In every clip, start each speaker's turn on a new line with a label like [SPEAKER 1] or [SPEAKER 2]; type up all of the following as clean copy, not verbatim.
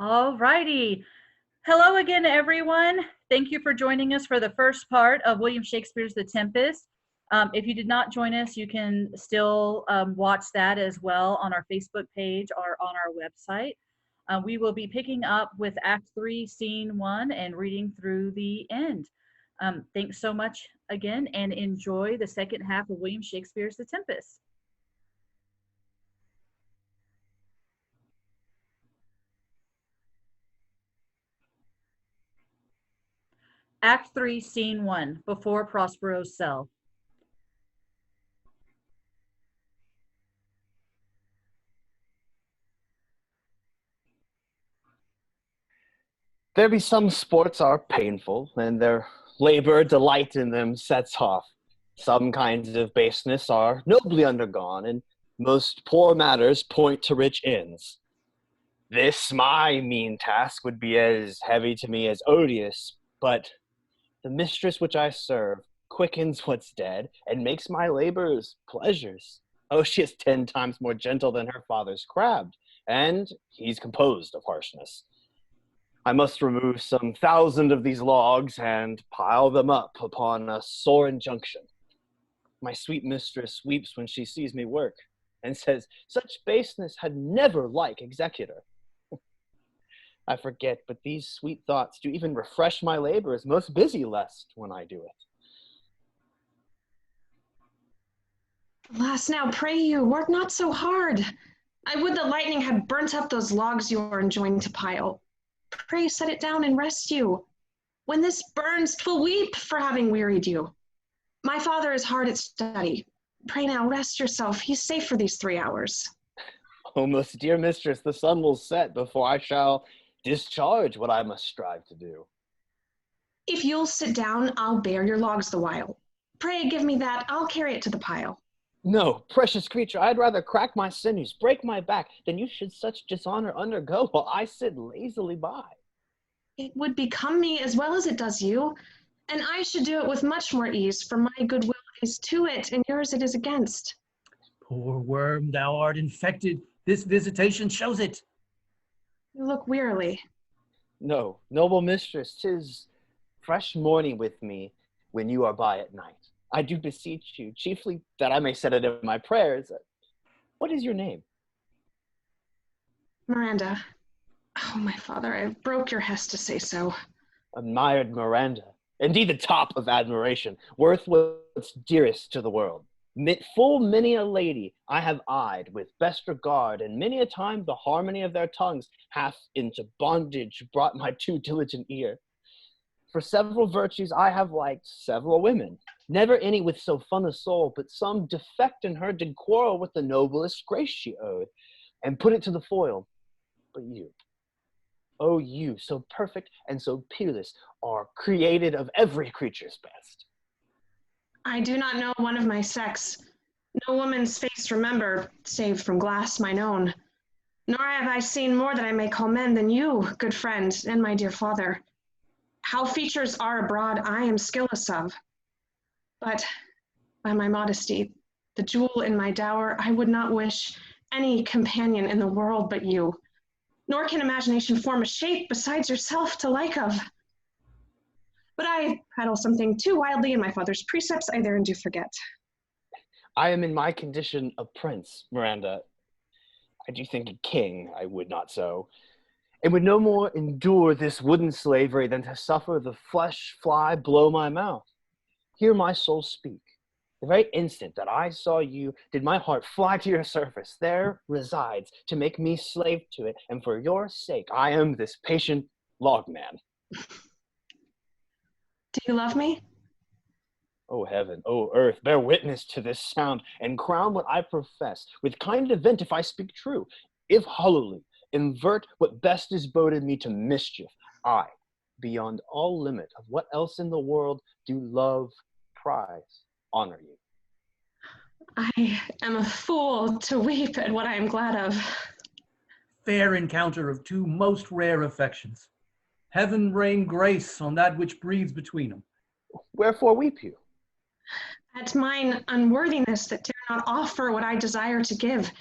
[SPEAKER 1] All righty. Hello again, everyone. Thank you for joining us for the first part of William Shakespeare's The Tempest. If you did not join us, you can still watch that as well on our Facebook page or on our website. We will be picking up with Act 3, Scene 1 and reading through the end. Thanks so much again and enjoy the second half of William Shakespeare's The Tempest. Act 3, Scene 1, before Prospero's cell.
[SPEAKER 2] There be some sports are painful, and their labor delight in them sets off. Some kinds of baseness are nobly undergone, and most poor matters point to rich ends. This my mean task would be as heavy to me as odious, but the mistress which I serve quickens what's dead, and makes my labors pleasures. Oh, she is 10 times more gentle than her father's crabbed, and he's composed of harshness. I must remove some 1,000 of these logs and pile them up upon a sore injunction. My sweet mistress weeps when she sees me work, and says, such baseness had never like executor. I forget, but these sweet thoughts do even refresh my labors, most busy lest when I do it.
[SPEAKER 3] Alas, now pray you, work not so hard. I would the lightning had burnt up those logs you are enjoined to pile. Pray set it down and rest you. When this burns, 'twill weep for having wearied you. My father is hard at study. Pray now rest yourself, he's safe for these 3 hours.
[SPEAKER 2] Oh, most dear mistress, the sun will set before I shall discharge what I must strive to do.
[SPEAKER 3] If you'll sit down, I'll bear your logs the while. Pray give me that, I'll carry it to the pile.
[SPEAKER 2] No, precious creature, I'd rather crack my sinews, break my back, than you should such dishonor undergo while I sit lazily by.
[SPEAKER 3] It would become me as well as it does you, and I should do it with much more ease, for my goodwill is to it, and yours it is against.
[SPEAKER 4] Poor worm, thou art infected. This visitation shows it.
[SPEAKER 3] You look wearily.
[SPEAKER 2] No, noble mistress, 'tis fresh morning with me when you are by at night. I do beseech you, chiefly that I may set it in my prayers. What is your name?
[SPEAKER 3] Miranda. Oh, my father, I broke your hest to say so.
[SPEAKER 2] Admired Miranda. Indeed, the top of admiration, worth what's dearest to the world. Full many a lady I have eyed with best regard, and many a time the harmony of their tongues hath into bondage brought my too diligent ear. For several virtues I have liked several women, never any with so fun a soul, but some defect in her did quarrel with the noblest grace she owed, and put it to the foil. But you, oh you, so perfect and so peerless, are created of every creature's best.
[SPEAKER 3] I do not know one of my sex, no woman's face remember, save from glass mine own. Nor have I seen more that I may call men than you, good friend, and my dear father. How features are abroad I am skilless of. But by my modesty, the jewel in my dower, I would not wish any companion in the world but you. Nor can imagination form a shape besides yourself to like of. But I prattle something too wildly in my father's precepts, I therein do forget.
[SPEAKER 2] I am in my condition a prince, Miranda. I do think a king, I would not so, and would no more endure this wooden slavery than to suffer the flesh fly blow my mouth. Hear my soul speak. The very instant that I saw you, did my heart fly to your surface. There resides to make me slave to it, and for your sake I am this patient logman.
[SPEAKER 3] Do you love me?
[SPEAKER 2] O heaven, O earth, bear witness to this sound, and crown what I profess with kind event if I speak true. If hollowly invert what best is boded me to mischief, I, beyond all limit of what else in the world, do love, prize, honor you.
[SPEAKER 3] I am a fool to weep at what I am glad of.
[SPEAKER 4] Fair encounter of two most rare affections. Heaven rain grace on that which breathes between them.
[SPEAKER 2] Wherefore weep you?
[SPEAKER 3] At mine unworthiness that dare not offer what I desire to give,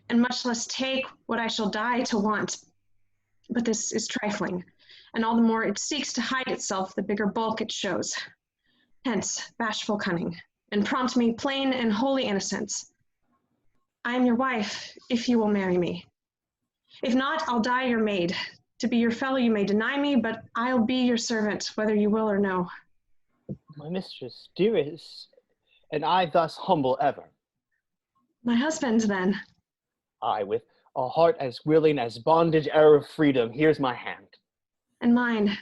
[SPEAKER 3] and much less take what I shall die to want. But this is trifling, and all the more it seeks to hide itself, the bigger bulk it shows. Hence, bashful cunning, and prompt me plain and holy innocence. I am your wife, if you will marry me. If not, I'll die your maid. To be your fellow you may deny me, but I'll be your servant, whether you will or no.
[SPEAKER 2] My mistress, dearest, and I thus humble ever.
[SPEAKER 3] My husband, then.
[SPEAKER 2] I, with a heart as willing as bondage e'er of freedom, here's my hand.
[SPEAKER 3] And mine,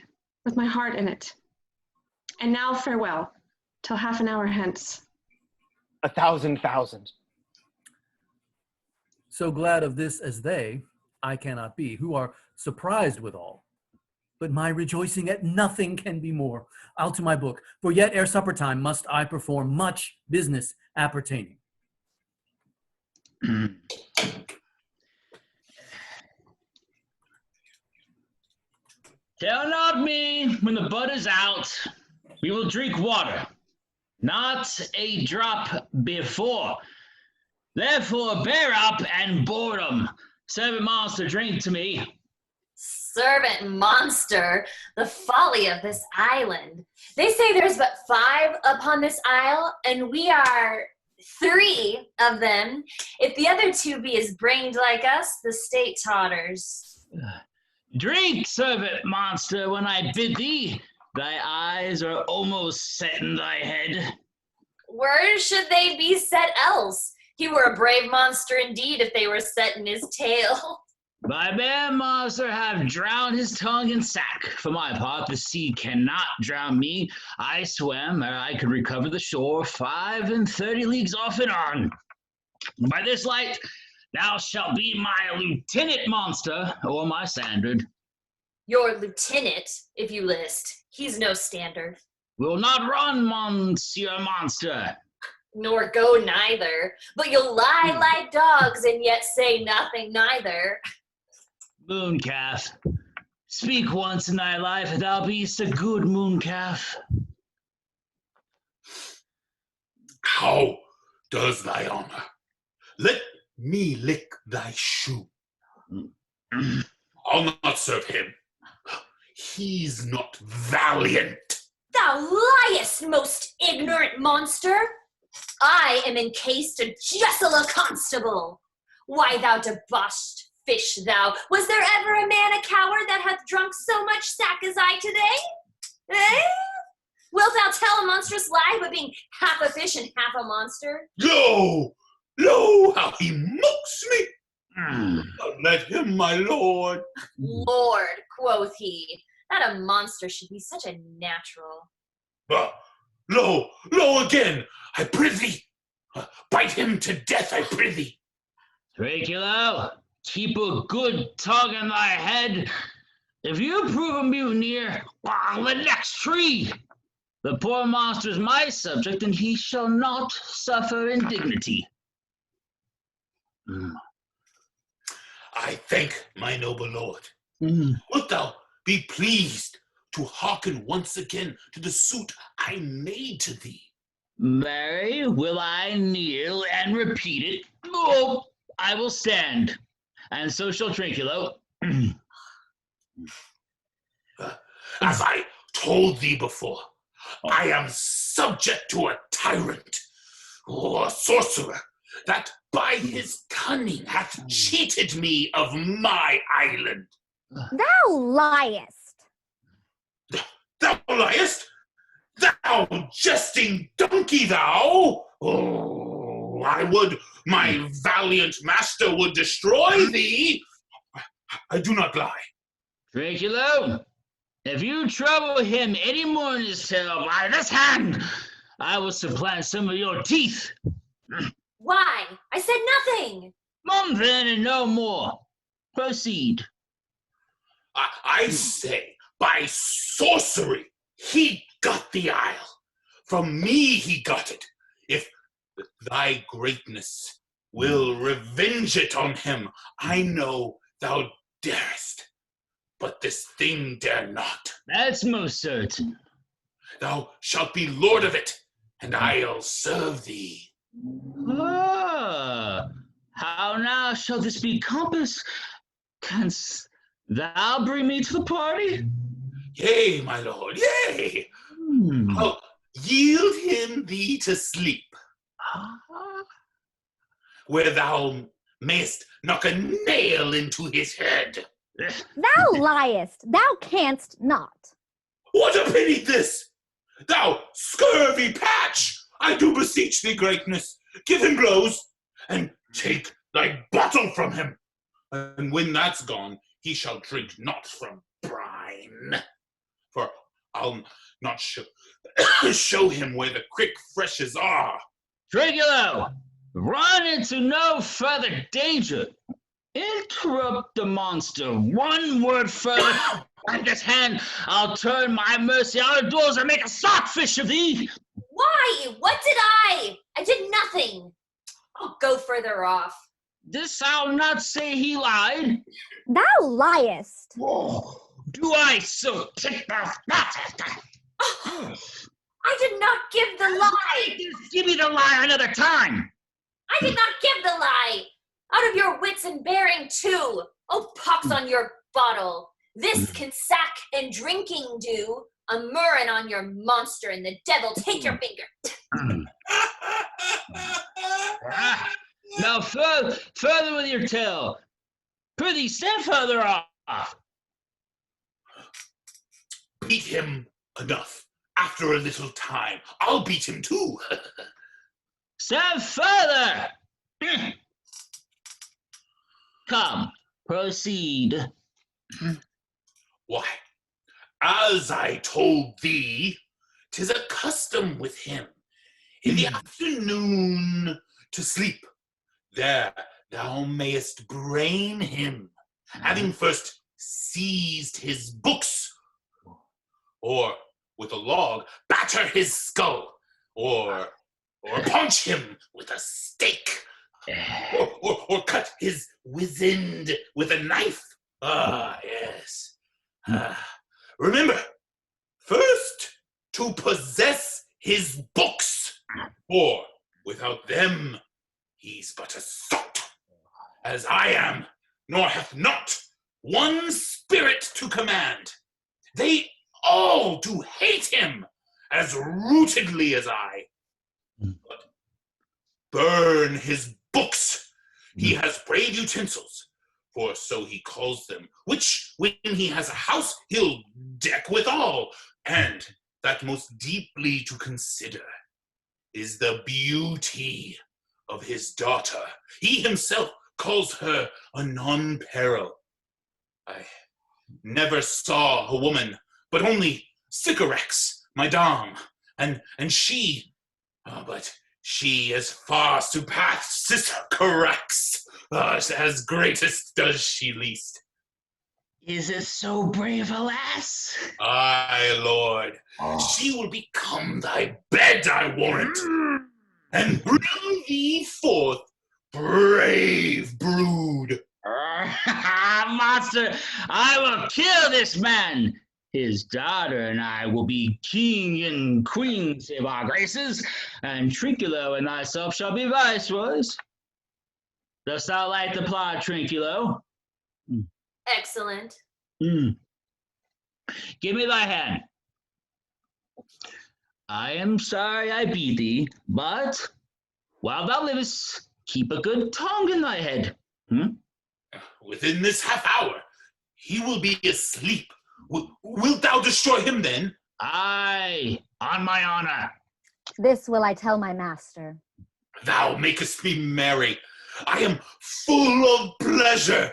[SPEAKER 3] with my heart in it. And now farewell, till half an hour hence.
[SPEAKER 2] 1,000,000.
[SPEAKER 4] So glad of this as they, I cannot be, who are surprised withal. But my rejoicing at nothing can be more. I'll to my book, for yet ere supper time must I perform much business appertaining.
[SPEAKER 5] Tell not me when the butter's out, we will drink water, not a drop before. Therefore bear up and boredom. Servant monster, drink to me.
[SPEAKER 6] Servant monster, the folly of this island. They say there's but 5 upon this isle, and we are 3 of them. If the other 2 be as brained like us, the state totters.
[SPEAKER 5] Drink, servant monster, when I bid thee. Thy eyes are almost set in thy head.
[SPEAKER 6] Where should they be set else? He were a brave monster indeed if they were set in his tail.
[SPEAKER 5] My man monster have drowned his tongue in sack. For my part, the sea cannot drown me. I swam ere I could recover the shore 35 leagues off and on. By this light, thou shalt be my lieutenant monster, or my standard.
[SPEAKER 6] Your lieutenant, if you list. He's no standard.
[SPEAKER 5] Will not run, monsieur monster.
[SPEAKER 6] Nor go neither. But you'll lie like dogs and yet say nothing neither.
[SPEAKER 5] Mooncalf, speak once in thy life, and thou beest a good mooncalf.
[SPEAKER 7] How does thy honor? Let me lick thy shoe. I'll not serve him. He's not valiant.
[SPEAKER 6] Thou liest, most ignorant monster. I am encased a Jessala constable. Why, thou debauched fish, thou, was there ever a man a coward that hath drunk so much sack as I today? Eh? Wilt thou tell a monstrous lie, but being half a fish and half a monster?
[SPEAKER 7] Lo, lo, how he mocks me. Let him, my lord.
[SPEAKER 6] Lord, quoth he, that a monster should be such a natural.
[SPEAKER 7] Lo, lo again, I prithee. Bite him to death, I prithee.
[SPEAKER 5] Trinculo, keep a good tongue in thy head. If you prove a mutineer, the next tree. The poor monster's my subject, and he shall not suffer indignity.
[SPEAKER 7] I thank my noble lord. Wilt thou be pleased to hearken once again to the suit I made to thee?
[SPEAKER 5] Marry, will I kneel and repeat it? Oh, I will stand, and so shall Trinculo.
[SPEAKER 7] As I told thee before, I am subject to a tyrant, or a sorcerer, that by his cunning hath cheated me of my island.
[SPEAKER 8] Thou liest.
[SPEAKER 7] Thou liest? Thou jesting donkey, thou! Oh, I would my valiant master would destroy thee. I do not lie.
[SPEAKER 5] Trinculo, if you trouble him any more in his tail, by this hand, I will supplant some of your teeth.
[SPEAKER 6] Why? I said nothing.
[SPEAKER 5] Mum then and no more. Proceed.
[SPEAKER 7] I say, by sorcery, he got the isle. From me he got it. If thy greatness will revenge it on him, I know thou darest. But this thing dare not.
[SPEAKER 5] That's most certain.
[SPEAKER 7] Thou shalt be lord of it, and I'll serve thee.
[SPEAKER 5] Ah, how now shall this be compassed? Canst thou bring me to the party?
[SPEAKER 7] Yea, my lord, yea. I'll yield him thee to sleep, where thou mayest knock a nail into his head.
[SPEAKER 8] Thou liest, thou canst not.
[SPEAKER 7] What a pity this! Thou scurvy patch! I do beseech thee, greatness, give him blows, and take thy bottle from him. And when that's gone, he shall drink not from brine. For I'll not show him where the quick freshes are.
[SPEAKER 5] Trinculo, run into no further danger. Interrupt the monster one word further. At this hand, I'll turn my mercy out of doors and make a stockfish of thee.
[SPEAKER 6] Why? What did I? I did nothing. I'll go further off.
[SPEAKER 5] This I'll not say he lied.
[SPEAKER 8] Thou liest.
[SPEAKER 5] Do I so take the
[SPEAKER 6] I did not give the lie.
[SPEAKER 5] Just give me the lie another time.
[SPEAKER 6] I did not give the lie. Out of your wits and bearing too. Oh, pox on your bottle. This can sack and drinking do. A murrain on your monster and the devil take your finger.
[SPEAKER 5] Now further with your tale. Prithee, stand further off.
[SPEAKER 7] Beat him enough. After a little time, I'll beat him too.
[SPEAKER 5] Stand further. Come, proceed.
[SPEAKER 7] Why, as I told thee, 'tis a custom with him, in the afternoon to sleep. There thou mayest brain him, having first seized his books, or with a log batter his skull, or punch him with a stake, or cut his wizened with a knife. Ah, yes. Remember, first to possess his books, for without them he's but a sot, as I am, nor hath not one spirit to command. They all do hate him as rootedly as I. But burn his books. He has brave utensils, for so he calls them, which when he has a house he'll deck withal. And that most deeply to consider is the beauty of his daughter. He himself calls her a non-peril. I never saw a woman, but only Sycorax, my dame, and she, but she is far surpassed Sycorax, as greatest does she least.
[SPEAKER 5] Is it so brave a lass?
[SPEAKER 7] Aye, Lord, she will become thy bed, I warrant, and bring thee forth brave brood.
[SPEAKER 5] Monster, I will kill this man. His daughter and I will be king and queen, save our graces, and Trinculo and thyself shall be viceroys. Dost thou like the plot, Trinculo?
[SPEAKER 6] Excellent.
[SPEAKER 5] Give me thy hand. I am sorry I beat thee, but while thou livest, keep a good tongue in thy head.
[SPEAKER 7] Within this half hour, he will be asleep. Wilt thou destroy him then?
[SPEAKER 5] Aye, on my honor.
[SPEAKER 8] This will I tell my master.
[SPEAKER 7] Thou makest me merry. I am full of pleasure.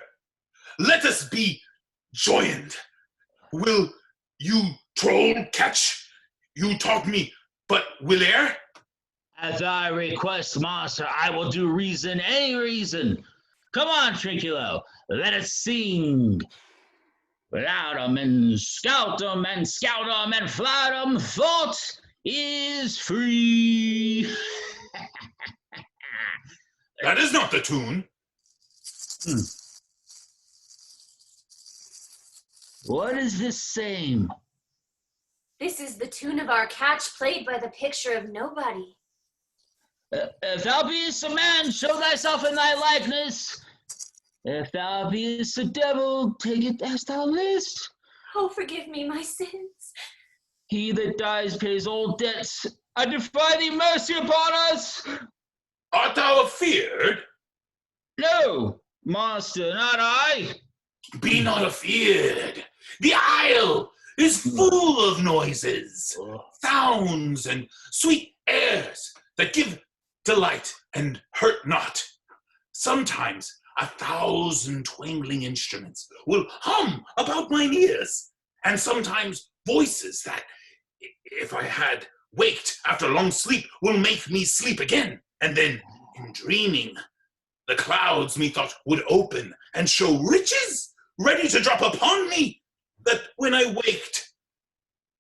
[SPEAKER 7] Let us be joined. Will you, troll, catch? You taught me, but will err?
[SPEAKER 5] At thy request, master, I will do reason, any reason. Come on, Trinculo, let us sing. Without 'em and scout 'em and scout 'em and flout 'em, thought is free.
[SPEAKER 7] That is not the tune.
[SPEAKER 5] What is this same?
[SPEAKER 6] This is the tune of our catch played by the picture of nobody.
[SPEAKER 5] If thou beest a man, show thyself in thy likeness. If thou beest the devil, take it as thou list.
[SPEAKER 6] Oh, forgive me my sins.
[SPEAKER 5] He that dies pays all debts. I defy thee mercy upon us.
[SPEAKER 7] Art thou afeard?
[SPEAKER 5] No, master, not I.
[SPEAKER 7] Be not afeard. The isle is full of noises, sounds, and sweet airs that give delight and hurt not. Sometimes 1,000 twangling instruments will hum about mine ears, and sometimes voices that, if I had waked after long sleep, will make me sleep again. And then, in dreaming, the clouds methought would open and show riches ready to drop upon me, that when I waked,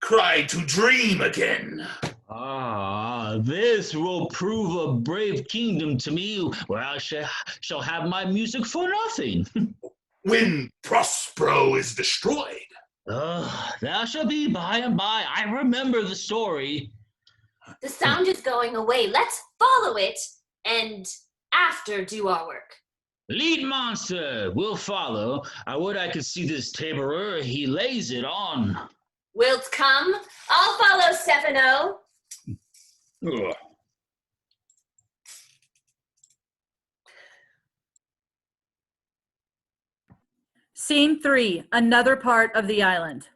[SPEAKER 7] cried to dream again.
[SPEAKER 5] Ah, this will prove a brave kingdom to me, where I shall have my music for nothing.
[SPEAKER 7] When Prospero is destroyed.
[SPEAKER 5] Thou shalt be by and by. I remember the story.
[SPEAKER 6] The sound is going away. Let's follow it and after do our work.
[SPEAKER 5] Lead, monster. We'll follow. I would I could see this taborer. He lays it on.
[SPEAKER 6] Wilt come? I'll follow Stephano.
[SPEAKER 5] Ugh.
[SPEAKER 1] Scene 3, another part of the island.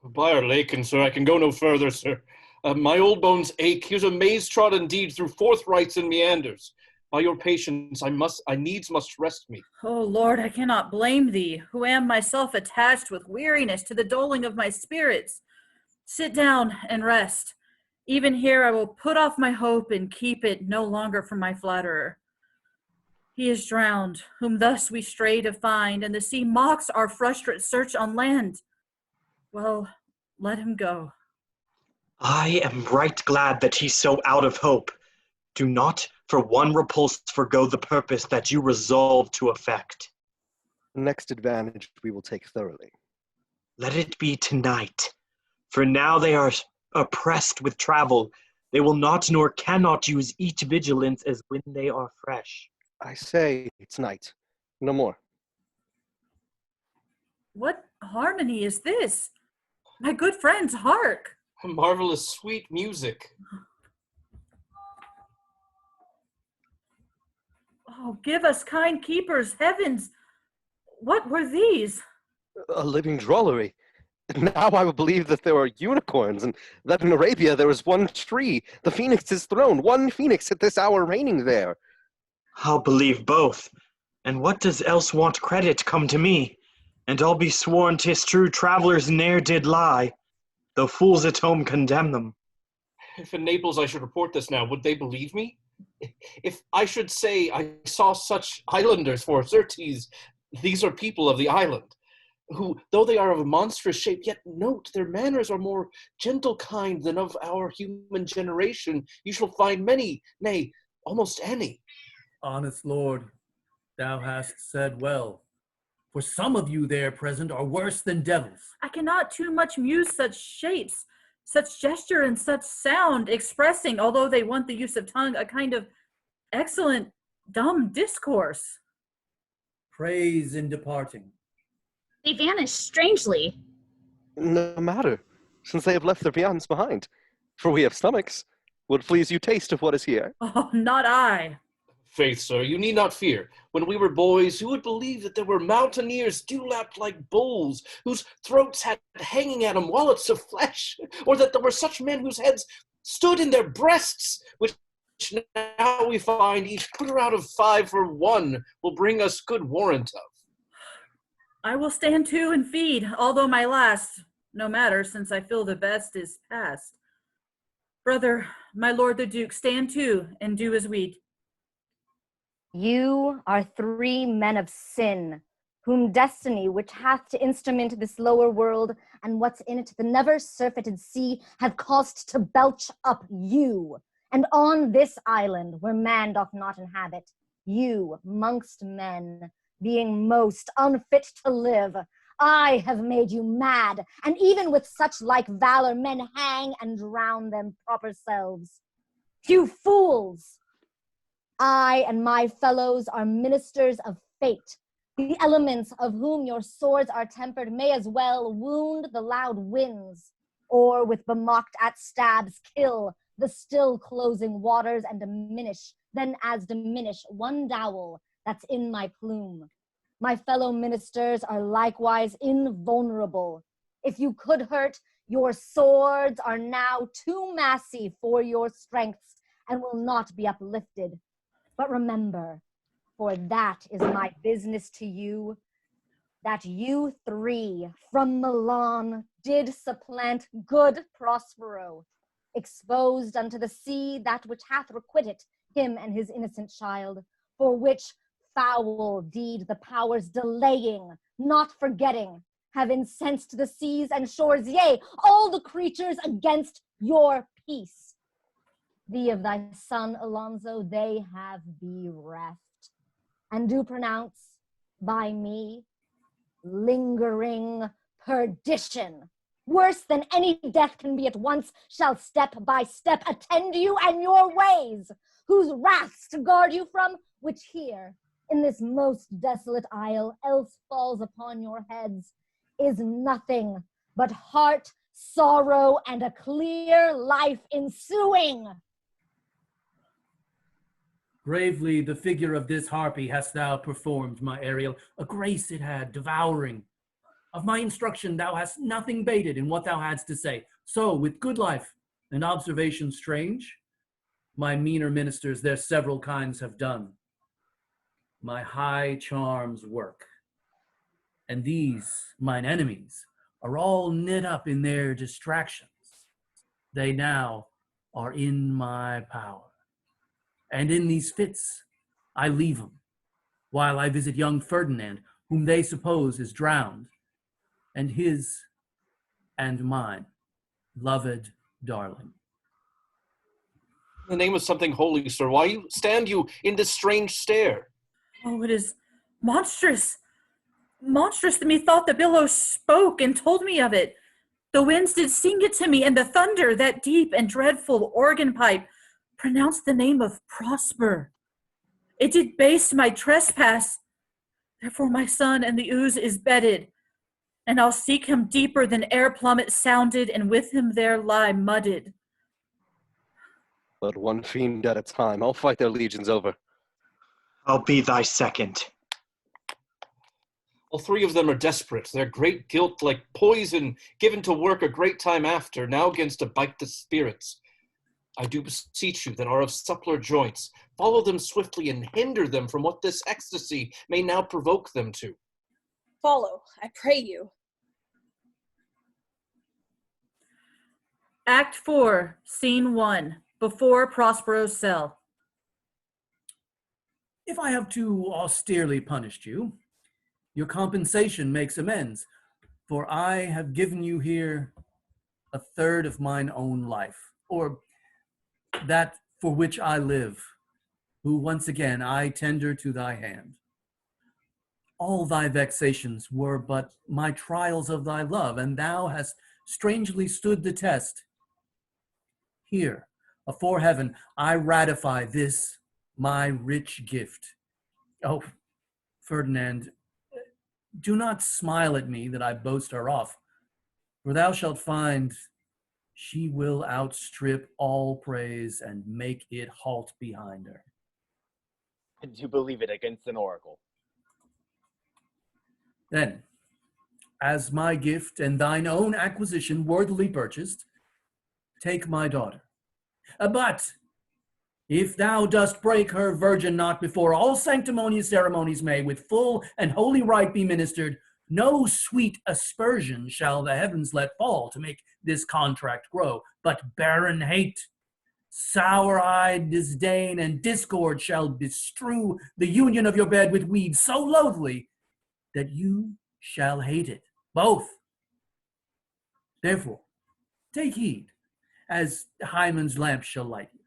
[SPEAKER 9] By our lake, and sir, I can go no further, sir. My old bones ache. Here's a maze trod indeed through forthrights and meanders. By your patience, I needs must rest me.
[SPEAKER 1] Oh, Lord, I cannot blame thee, who am myself attached with weariness to the doling of my spirits. Sit down and rest. Even here I will put off my hope and keep it no longer from my flatterer. He is drowned, whom thus we stray to find, and the sea mocks our frustrate search on land. Well, let him go.
[SPEAKER 10] I am right glad that he's so out of hope. Do not for one repulse forgo the purpose that you resolve to effect.
[SPEAKER 11] Next advantage we will take thoroughly.
[SPEAKER 10] Let it be tonight, for now they are oppressed with travel. They will not nor cannot use each vigilance as when they are fresh.
[SPEAKER 11] I say it's night, no more.
[SPEAKER 1] What harmony is this? My good friends, hark!
[SPEAKER 9] Marvelous sweet music.
[SPEAKER 1] Oh, give us kind keepers, heavens! What were these?
[SPEAKER 11] A living drollery. Now I will believe that there are unicorns, and that in Arabia there is one tree, the phoenix's throne, one phoenix at this hour reigning there.
[SPEAKER 10] I'll believe both. And what does else want credit come to me? And I'll be sworn 'tis true travelers ne'er did lie, though fools at home condemn them.
[SPEAKER 9] If in Naples I should report this now, would they believe me? If I should say I saw such islanders, for certes, these are people of the island, who, though they are of a monstrous shape, yet note their manners are more gentle kind than of our human generation, you shall find many, nay, almost any.
[SPEAKER 4] Honest Lord, thou hast said well. For some of you there present are worse than devils.
[SPEAKER 1] I cannot too much muse such shapes, such gesture and such sound, expressing, although they want the use of tongue, a kind of excellent dumb discourse.
[SPEAKER 4] Praise in departing.
[SPEAKER 12] They vanish strangely.
[SPEAKER 11] No matter, since they have left their viands behind. For we have stomachs. Would please you taste of what is here?
[SPEAKER 1] Oh, not I.
[SPEAKER 9] Faith, sir, you need not fear. When we were boys, who would believe that there were mountaineers dewlapped like bulls, whose throats had hanging at them wallets of flesh, or that there were such men whose heads stood in their breasts, which now we find each quarter out of 5 for 1 will bring us good warrant of.
[SPEAKER 1] I will stand to and feed, although my last, no matter, since I feel the best is past. Brother, my lord the Duke, stand to and do as we.
[SPEAKER 8] You are 3 men of sin, whom destiny, which hath to instrument this lower world, and what's in it, the never-surfeited sea, have caused to belch up you. And on this island, where man doth not inhabit, you, mongst men, being most unfit to live, I have made you mad, and even with such like valor men hang and drown them proper selves. You fools! I and my fellows are ministers of fate. The elements of whom your swords are tempered may as well wound the loud winds, or with bemocked at stabs kill the still closing waters and diminish one dowel that's in my plume. My fellow ministers are likewise invulnerable. If you could hurt, your swords are now too massy for your strengths and will not be uplifted. But remember, for that is my business to you, that you three from Milan did supplant good Prospero, exposed unto the sea that which hath requited him and his innocent child, for which foul deed the powers delaying, not forgetting, have incensed the seas and shores, yea, all the creatures against your peace. Thee of thy son, Alonso, they have bereft, and do pronounce by me lingering perdition. Worse than any death can be at once, shall step by step attend you and your ways, whose wraths to guard you from, which here, in this most desolate isle, else falls upon your heads, is nothing but heart, sorrow, and a clear life ensuing.
[SPEAKER 4] Bravely the figure of this harpy hast thou performed, my Ariel. A grace it had, devouring. Of my instruction thou hast nothing bated in what thou hadst to say. So, with good life and observation strange, my meaner ministers their several kinds have done. My high charms work. And these, mine enemies, are all knit up in their distractions. They now are in my power. And in these fits, I leave them, while I visit young Ferdinand, whom they suppose is drowned, and his and mine, loved darling.
[SPEAKER 9] In the name of something holy, sir, why stand you in this strange stare?
[SPEAKER 1] Oh, it is monstrous. Monstrous that methought the billows spoke and told me of it. The winds did sing it to me, and the thunder, that deep and dreadful organ pipe, pronounced the name of Prosper. It did base my trespass. Therefore my son in the ooze is bedded, and I'll seek him deeper than air plummet sounded, and with him there lie mudded.
[SPEAKER 11] But one fiend at a time. I'll fight their legions over.
[SPEAKER 10] I'll be thy second.
[SPEAKER 9] All three of them are desperate. Their great guilt, like poison, given to work a great time after, now against to bite the spirits. I do beseech you that are of suppler joints, follow them swiftly and hinder them from what this ecstasy may now provoke them to.
[SPEAKER 13] Follow, I pray you.
[SPEAKER 1] Act 4, Scene 1, before Prospero's cell.
[SPEAKER 4] If I have too austerely punished you, your compensation makes amends, for I have given you here a third of mine own life, or that for which I live, who once again I tender to thy hand. All thy vexations were but my trials of thy love, and thou hast strangely stood the test. Here, afore heaven, I ratify this, my rich gift. Oh, Ferdinand, do not smile at me that I boast her off, for thou shalt find she will outstrip all praise and make it halt behind her.
[SPEAKER 2] And you believe it against an oracle.
[SPEAKER 4] Then, as my gift and thine own acquisition worthily purchased, take my daughter. But if thou dost break her virgin knot before all sanctimonious ceremonies may with full and holy rite be ministered, no sweet aspersion shall the heavens let fall to make this contract grow, but barren hate, sour-eyed disdain, and discord shall bestrew the union of your bed with weeds so loathly that you shall hate it, both. Therefore, take heed, as Hymen's lamp shall light you.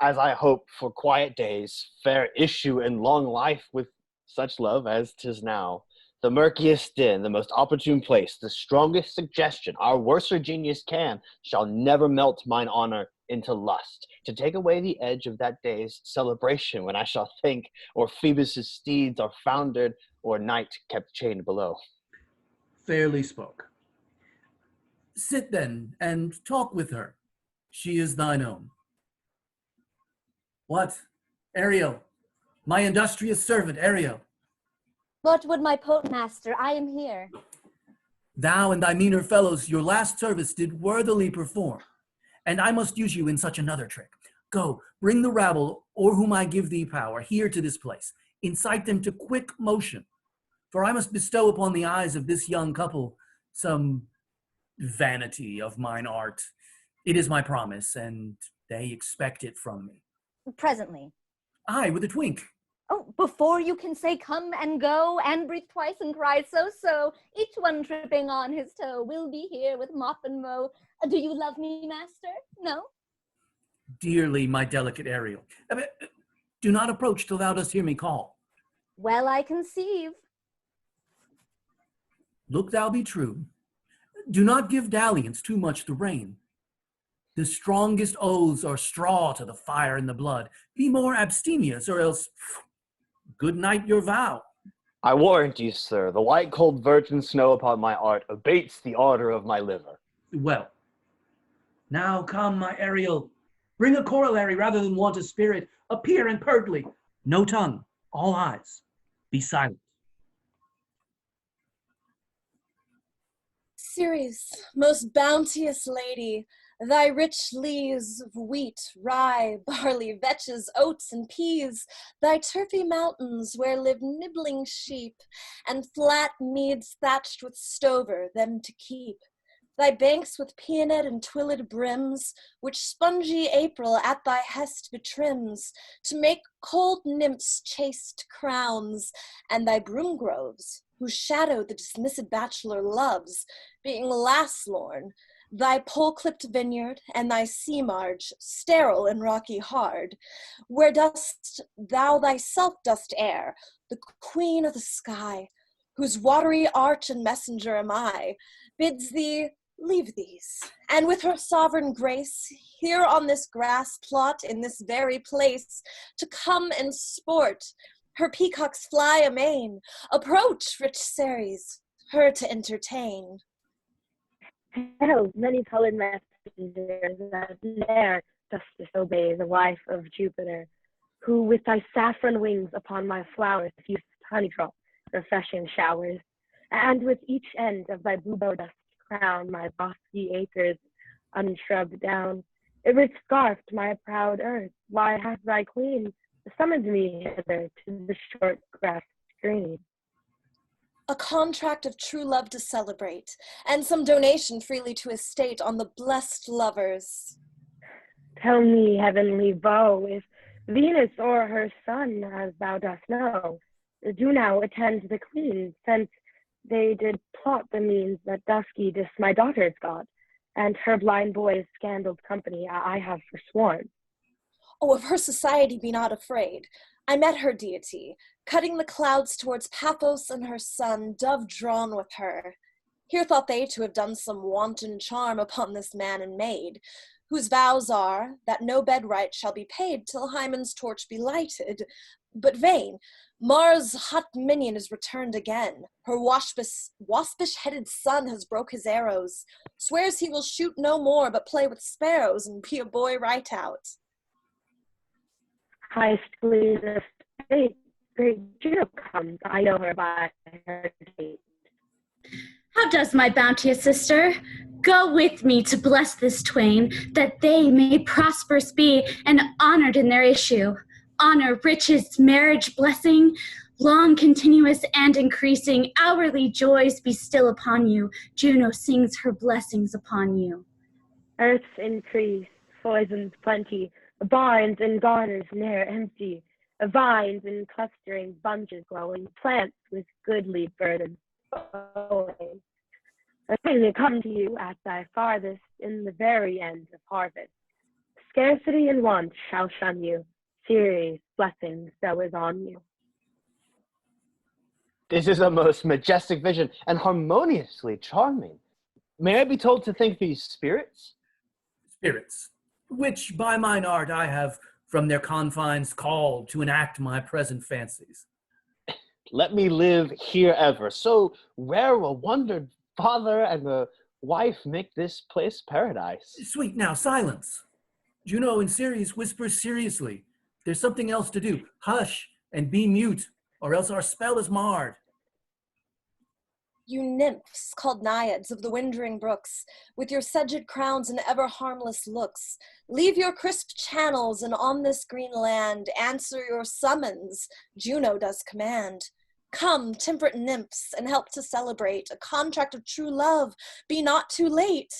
[SPEAKER 2] As I hope for quiet days, fair issue and long life with such love as 'tis now, The murkiest din, the most opportune place, the strongest suggestion our worser genius can, shall never melt mine honor into lust, to take away the edge of that day's celebration when I shall think, or Phoebus' steeds are foundered, or night kept chained below.
[SPEAKER 4] Fairly spoke. Sit then, and talk with her. She is thine own. What? Ariel, my industrious servant, Ariel.
[SPEAKER 8] What would my postmaster? I am here.
[SPEAKER 4] Thou and thy meaner fellows your last service did worthily perform, and I must use you in such another trick. Go, bring the rabble, or whom I give thee power, here to this place. Incite them to quick motion, for I must bestow upon the eyes of this young couple some vanity of mine art. It is my promise, and they expect it from me.
[SPEAKER 8] Presently.
[SPEAKER 4] Aye, with a twink.
[SPEAKER 8] Oh, before you can say come and go, and breathe twice and cry so, each one tripping on his toe, we'll be here with mop and mow. Do you love me, master? No?
[SPEAKER 4] Dearly, my delicate Ariel. Do not approach till thou dost hear me call.
[SPEAKER 8] Well, I conceive.
[SPEAKER 4] Look thou be true. Do not give dalliance too much the rein. The strongest oaths are straw to the fire and the blood. Be more abstemious, or else good night your vow.
[SPEAKER 2] I warrant you, sir, the white cold virgin snow upon my art abates the ardor of my liver.
[SPEAKER 4] Well, now come, my Ariel. Bring a corollary rather than want a spirit. Appear and pertly. No tongue, all eyes. Be silent.
[SPEAKER 13] Ceres, most bounteous lady, thy rich leaves of wheat, rye, barley, vetches, oats, and peas, thy turfy mountains where live nibbling sheep, and flat meads thatched with stover, them to keep, thy banks with peoned and twilled brims, which spongy April at thy hest betrims, to make cold nymphs chaste crowns, and thy broom groves, whose shadow the dismissed bachelor loves, being lass-lorn, thy pole-clipped vineyard, and thy sea-marge, sterile and rocky hard, where thou thyself dost err, the queen of the sky, whose watery arch and messenger am I, bids thee leave these, and with her sovereign grace, here on this grass plot, in this very place, to come and sport, her peacocks fly amain. Approach, rich Ceres, her to entertain.
[SPEAKER 14] Hello, many-colored messengers that ne'er dost disobey the wife of Jupiter, who with thy saffron wings upon my flowers diffused honey drops, refreshing showers, and with each end of thy bluebow dost crown my bosky acres unshrubbed down. It was scarfed my proud earth. Why hath thy queen summoned me hither to the short grass green?
[SPEAKER 13] A contract of true love to celebrate, and some donation freely to estate on the blessed lovers.
[SPEAKER 14] Tell me, heavenly bow, if Venus or her son, as thou dost know, do now attend the queen, since they did plot the means that dusky dis my daughters got, and her blind boy's scandaled company I have forsworn.
[SPEAKER 13] Oh, of her society be not afraid. I met her deity, cutting the clouds towards Paphos and her son, dove-drawn with her. Here thought they to have done some wanton charm upon this man and maid, whose vows are that no bed right shall be paid till Hymen's torch be lighted. But vain, Mars' hot minion is returned again. Her waspish-headed son has broke his arrows, swears he will shoot no more but play with sparrows and be a boy right out.
[SPEAKER 14] Highest queen of state, great Juno comes, I know her by her date.
[SPEAKER 12] How does my bounteous sister? Go with me to bless this twain, that they may prosperous be and honored in their issue. Honor, riches, marriage, blessing, long continuous and increasing, hourly joys be still upon you. Juno sings her blessings upon you.
[SPEAKER 14] Earth's increase, poisons plenty, barns and garners ne'er empty, vines and clustering bunches growing, plants with goodly burdens flowing. A thing will come to you at thy farthest in the very end of harvest. Scarcity and want shall shun you, Ceres' blessing so is on you.
[SPEAKER 2] This is a most majestic vision and harmoniously charming. May I be told to thank these spirits?
[SPEAKER 4] Spirits, which by mine art I have from their confines called to enact my present fancies.
[SPEAKER 2] Let me live here ever, so rare a wondered father and a wife make this place paradise.
[SPEAKER 4] Sweet, now silence. Juno and Ceres whisper seriously. There's something else to do. Hush and be mute, or else our spell is marred.
[SPEAKER 13] You nymphs, called naiads of the windering brooks, with your sedged crowns and ever harmless looks, leave your crisp channels and on this green land answer your summons, Juno does command. Come, temperate nymphs, and help to celebrate a contract of true love, be not too late.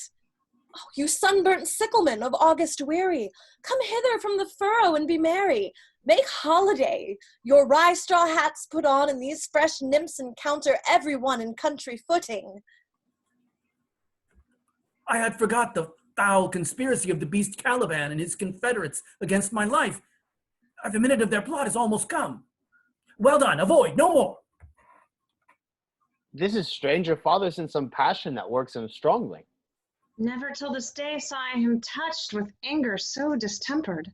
[SPEAKER 13] Oh, you sunburnt sicklemen of August weary, come hither from the furrow and be merry. Make holiday, your rye straw hats put on, and these fresh nymphs encounter everyone in country footing.
[SPEAKER 4] I had forgot the foul conspiracy of the beast Caliban and his confederates against my life. The minute of their plot is almost come. Well done, avoid, no more.
[SPEAKER 2] This is strange. Your father's in some passion that works him strongly.
[SPEAKER 3] Never till this day saw I him touched with anger so distempered.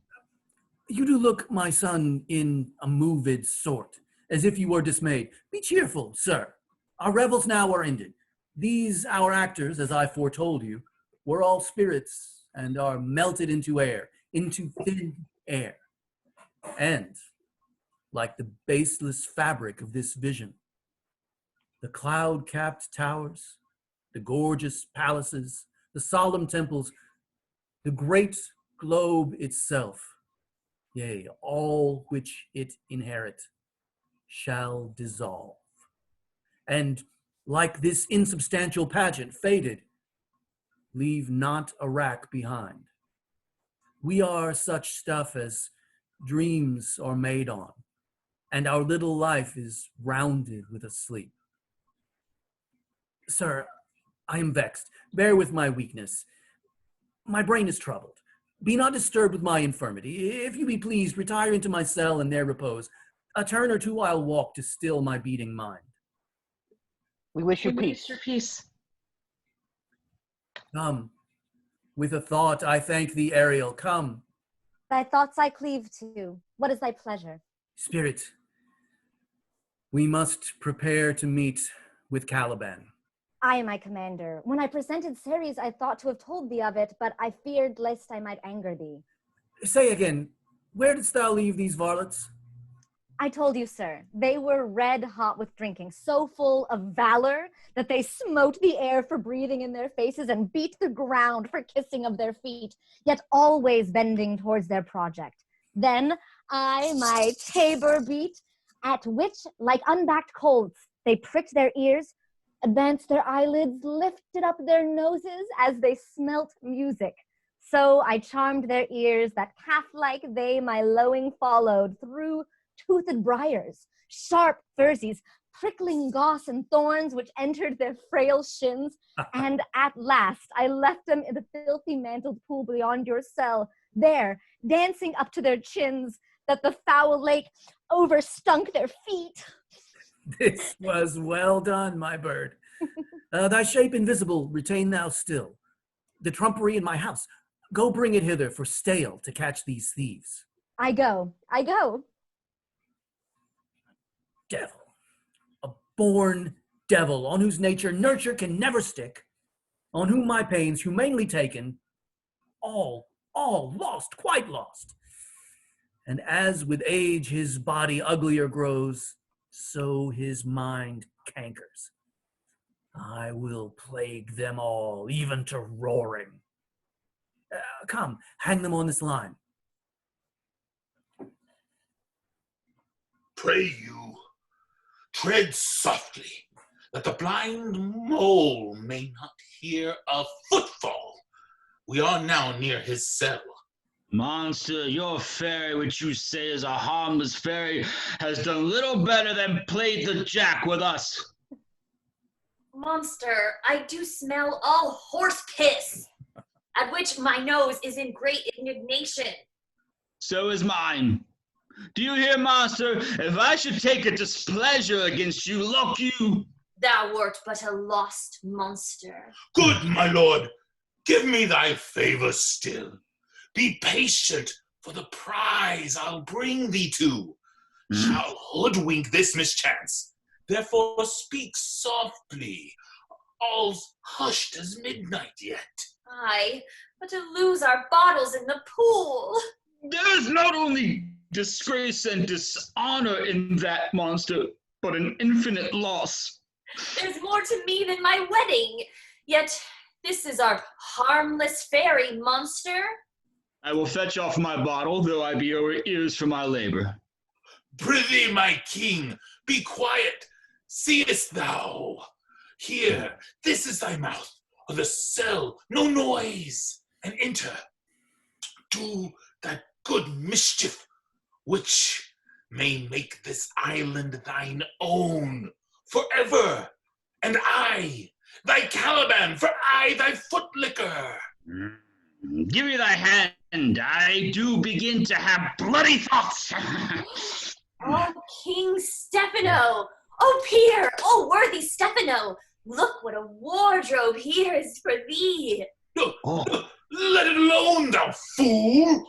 [SPEAKER 4] You do look, my son, in a moved sort, as if you were dismayed. Be cheerful, sir. Our revels now are ended. These, our actors, as I foretold you, were all spirits and are melted into air, into thin air. And, like the baseless fabric of this vision, the cloud-capped towers, the gorgeous palaces, the solemn temples, the great globe itself, yea, all which it inherit, shall dissolve. And, like this insubstantial pageant, faded, leave not a rack behind. We are such stuff as dreams are made on, and our little life is rounded with a sleep. Sir, I am vexed. Bear with my weakness. My brain is troubled. Be not disturbed with my infirmity. If you be pleased, retire into my cell and there repose. A turn or two I'll walk to still my beating mind.
[SPEAKER 2] We wish you
[SPEAKER 3] We
[SPEAKER 2] peace.
[SPEAKER 3] wish your peace.
[SPEAKER 4] Come. With a thought I thank thee, Ariel. Come.
[SPEAKER 8] Thy thoughts I cleave to. What is thy pleasure?
[SPEAKER 4] Spirit, we must prepare to meet with Caliban.
[SPEAKER 8] I am my commander. When I presented Ceres, I thought to have told thee of it, but I feared lest I might anger thee.
[SPEAKER 4] Say again, where didst thou leave these varlets?
[SPEAKER 8] I told you, sir, they were red hot with drinking, so full of valor that they smote the air for breathing in their faces and beat the ground for kissing of their feet, yet always bending towards their project. Then I my tabor beat, at which, like unbacked colts, they pricked their ears, advanced their eyelids, lifted up their noses as they smelt music. So I charmed their ears that calf-like they my lowing followed through toothed briars, sharp furzies, prickling goss and thorns which entered their frail shins, and at last I left them in the filthy mantled pool beyond your cell, there, dancing up to their chins, that the foul lake overstunk their feet.
[SPEAKER 4] This was well done, my bird. Thy shape invisible, retain thou still. The trumpery in my house, go bring it hither for stale to catch these thieves.
[SPEAKER 8] I go.
[SPEAKER 4] Devil, a born devil, on whose nature nurture can never stick, on whom my pains humanely taken, all lost, quite lost. And as with age his body uglier grows, so his mind cankers. I will plague them all, even to roaring. Come, hang them on this line.
[SPEAKER 7] Pray you, tread softly, that the blind mole may not hear a footfall. We are now near his cell.
[SPEAKER 5] Monster, your fairy, which you say is a harmless fairy, has done little better than played the jack with us.
[SPEAKER 6] Monster, I do smell all horse piss, at which my nose is in great indignation.
[SPEAKER 5] So is mine. Do you hear, master? If I should take a displeasure against you, look you.
[SPEAKER 6] Thou wert but a lost monster.
[SPEAKER 7] Good, my lord. Give me thy favor still. Be patient, for the prize I'll bring thee to shall hoodwink this mischance. Therefore speak softly. All's hushed as midnight yet.
[SPEAKER 6] Aye, but to lose our bottles in the pool.
[SPEAKER 5] There's not only disgrace and dishonor in that, monster, but an infinite loss.
[SPEAKER 6] There's more to me than my wedding. Yet this is our harmless fairy, monster.
[SPEAKER 5] I will fetch off my bottle, though I be over ears for my labor.
[SPEAKER 7] Prithee, my king, be quiet. Seest thou? Here, this is thy mouth, of the cell, no noise, and enter. Do that good mischief, which may make this island thine own forever, and I, thy Caliban, for I, thy footlicker.
[SPEAKER 5] Give me thy hand. I do begin to have bloody thoughts.
[SPEAKER 6] Oh, King Stephano! Oh, peer! Oh, worthy Stephano! Look what a wardrobe here is for thee!
[SPEAKER 7] Let it alone, thou fool!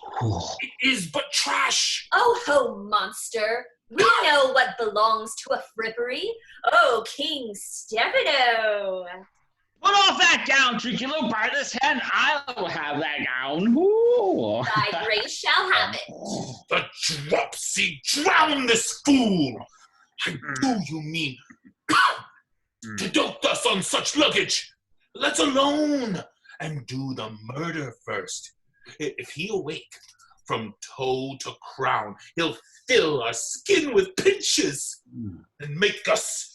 [SPEAKER 7] It is but trash!
[SPEAKER 6] Oh, ho, monster! We know what belongs to a frippery. Oh, King Stephano!
[SPEAKER 5] Put off that gown, Trinculo. By this hand, I will have that gown. Ooh.
[SPEAKER 6] Thy grace shall have it.
[SPEAKER 7] The dropsy, drown this fool! I do you mean to dote us on such luggage? Let alone, and do the murder first. If he awake, from toe to crown, he'll fill our skin with pinches and make us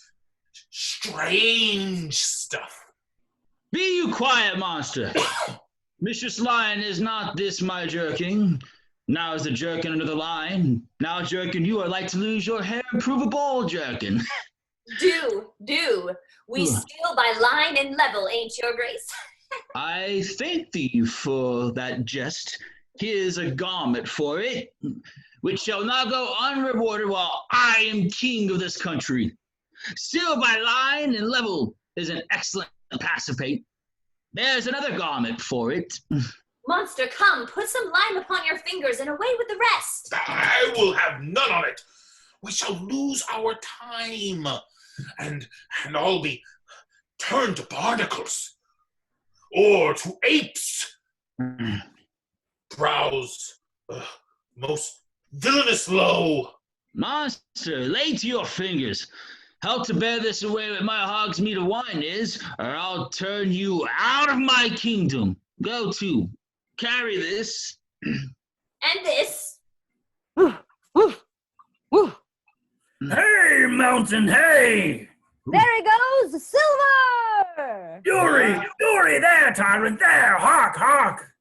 [SPEAKER 7] strange stuff.
[SPEAKER 5] Be you quiet, monster. Mistress Lion, is not this my jerkin? Now is the jerkin under the line. Now, jerkin, you are like to lose your hair and prove a ball, jerkin.
[SPEAKER 6] Do. We steal by line and level, ain't your grace?
[SPEAKER 5] I thank thee for that jest. Here's a garment for it, which shall not go unrewarded while I am king of this country. Steal by line and level is an excellent passipate. There's another garment for it.
[SPEAKER 6] Monster, come, put some lime upon your fingers and away with the rest.
[SPEAKER 7] I will have none on it. We shall lose our time, and all be turned to barnacles, or to apes. Brows most villainous low.
[SPEAKER 5] Monster, lay to your fingers. Help to bear this away with my hog's meat of wine is, or I'll turn you out of my kingdom. Go to. Carry this.
[SPEAKER 6] And this.
[SPEAKER 4] Hey, Mountain, hey!
[SPEAKER 8] There he goes, Silver!
[SPEAKER 4] Fury, there, tyrant, there! Hark!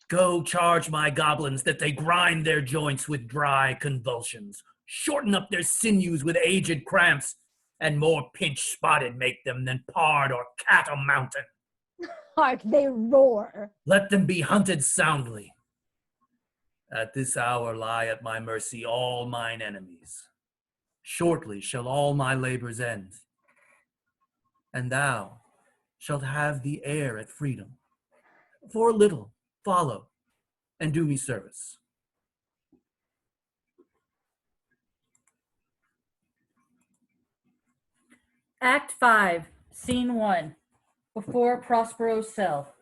[SPEAKER 4] Go charge my goblins that they grind their joints with dry convulsions, shorten up their sinews with aged cramps, and more pinch-spotted make them than pard or cat o' mountain.
[SPEAKER 8] Hark, they roar.
[SPEAKER 4] Let them be hunted soundly. At this hour lie at my mercy all mine enemies. Shortly shall all my labors end, and thou shalt have the air at freedom. For a little, follow, and do me service.
[SPEAKER 1] Act 5, Scene 1, before Prospero's cell.